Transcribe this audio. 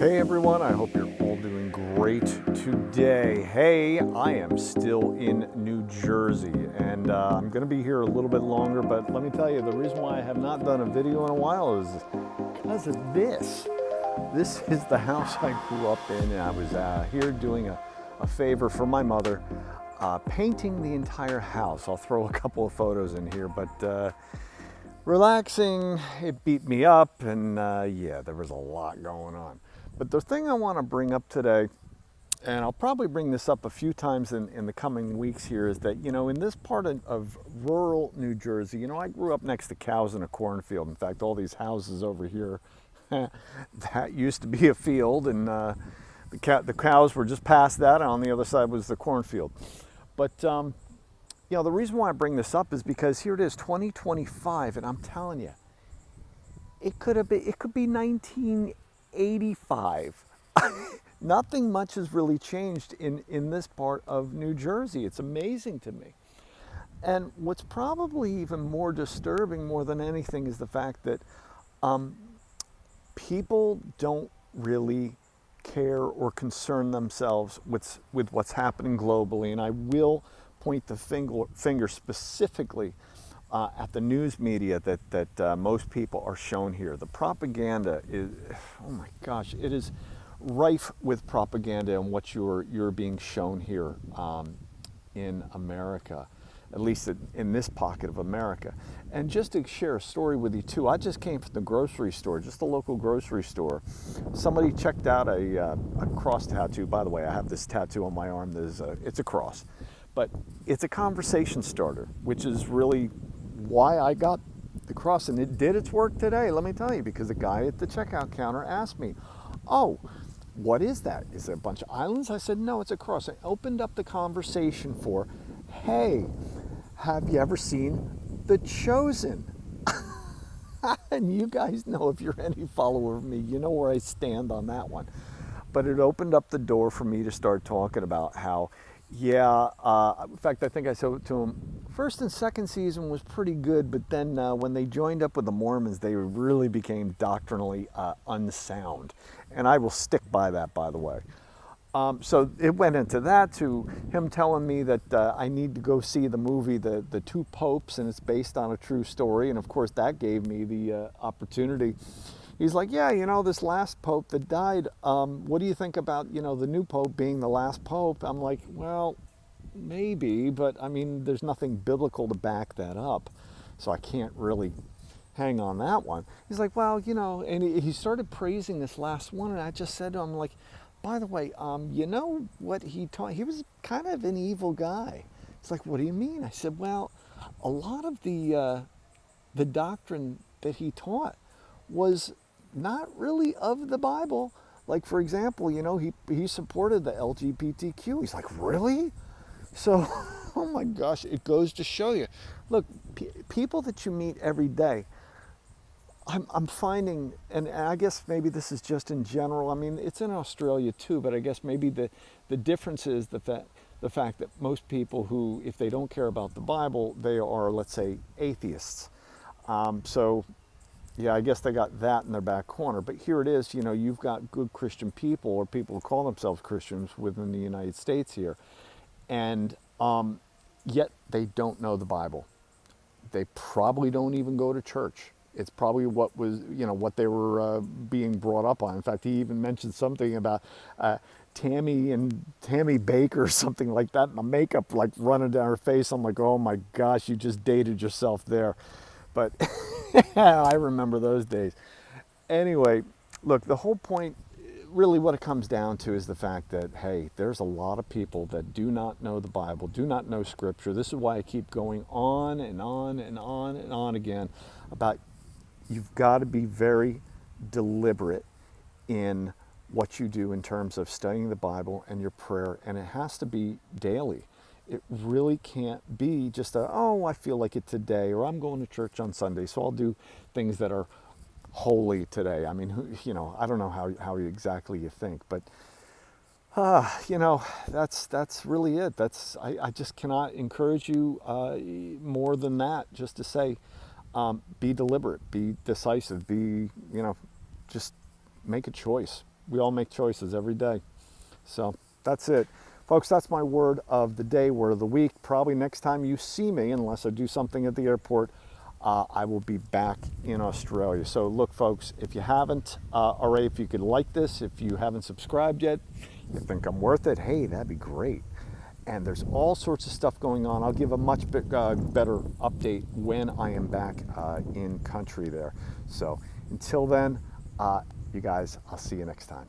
Hey everyone, I hope you're all doing great today. Hey, I am still in New Jersey and I'm going to be here a little bit longer, but let me tell you, the reason why I have not done a video in a while is because of this. This is the house I grew up in, and I was here doing a favor for my mother, painting the entire house. I'll throw a couple of photos in here, but relaxing, it beat me up, and yeah, there was a lot going on. But the thing I want to bring up today, and I'll probably bring this up a few times in the coming weeks here, is that, in this part of rural New Jersey, I grew up next to cows in a cornfield. In fact, all these houses over here, that used to be a field, and the cows were just past that, and on the other side was the cornfield. But the reason why I bring this up is because here it is, 2025, and I'm telling you, it could be 1985. Nothing much has really changed in this part of New Jersey. It's amazing to me. And what's probably even more disturbing more than anything is the fact that people don't really care or concern themselves with what's happening globally. And I will point the finger specifically at the news media that most people are shown here. The propaganda is, oh my gosh, it is rife with propaganda and what you're being shown here in America, at least in this pocket of America. And just to share a story with you too, I just came from the grocery store, just a local grocery store. Somebody checked out a cross tattoo. By the way, I have this tattoo on my arm. It's a cross. But it's a conversation starter, which is really why I got the cross. And it did its work today, let me tell you, because the guy at the checkout counter asked me, "Oh, what is that? Is it a bunch of islands?" I said, "No, it's a cross." I opened up the conversation for, "Hey, have you ever seen The Chosen?" And you guys know, if you're any follower of me, you know where I stand on that one. But it opened up the door for me to start talking about how, in fact, I think I said to him, first and second season was pretty good, but then when they joined up with the Mormons, they really became doctrinally unsound. And I will stick by that, by the way. So it went into that, to him telling me that I need to go see the movie, The Two Popes, and it's based on a true story. And of course, that gave me the opportunity. He's like, "Yeah, this last pope that died, what do you think about, the new pope being the last pope?" I'm like, "Well, maybe, but I mean, there's nothing biblical to back that up, so I can't really hang on that one." He's like, "Well, and he started praising this last one, and I just said to him, like, "By the way, you know what he taught? He was kind of an evil guy." It's like, "What do you mean?" I said, "Well, a lot of the doctrine that he taught was not really of the Bible. Like, for example, he supported the LGBTQ." He's like, "Really?" So, oh my gosh, it goes to show you. Look, people that you meet every day, I'm finding, and I guess maybe this is just in general, I mean, it's in Australia too, but I guess maybe the difference is the fact that most people who, if they don't care about the Bible, they are, let's say, atheists. So, yeah, I guess they got that in their back corner. But here it is, you've got good Christian people, or people who call themselves Christians within the United States here. And yet they don't know the Bible. They probably don't even go to church. It's probably what was, what they were being brought up on. In fact, he even mentioned something about Tammy Baker or something like that, and the makeup like running down her face. I'm like, oh my gosh, you just dated yourself there. But I remember those days. Anyway, look, the whole point, really what it comes down to, is the fact that, hey, there's a lot of people that do not know the Bible, do not know Scripture. This is why I keep going on and on and on and on again about, you've got to be very deliberate in what you do in terms of studying the Bible and your prayer, and it has to be daily. It really can't be just I feel like it today, or I'm going to church on Sunday, so I'll do things that are holy today. I mean, I don't know how exactly you think, but that's really it. I just cannot encourage you more than that. Just to say, be deliberate, be decisive, just make a choice. we all make choices every day. So that's it. Folks, that's my word of the day, word of the week. Probably next time you see me, unless I do something at the airport, I will be back in Australia. So look, folks, if you haven't already, if you could like this, if you haven't subscribed yet, you think I'm worth it, hey, that'd be great. And there's all sorts of stuff going on. I'll give a much better update when I am back in country there. So until then, you guys, I'll see you next time.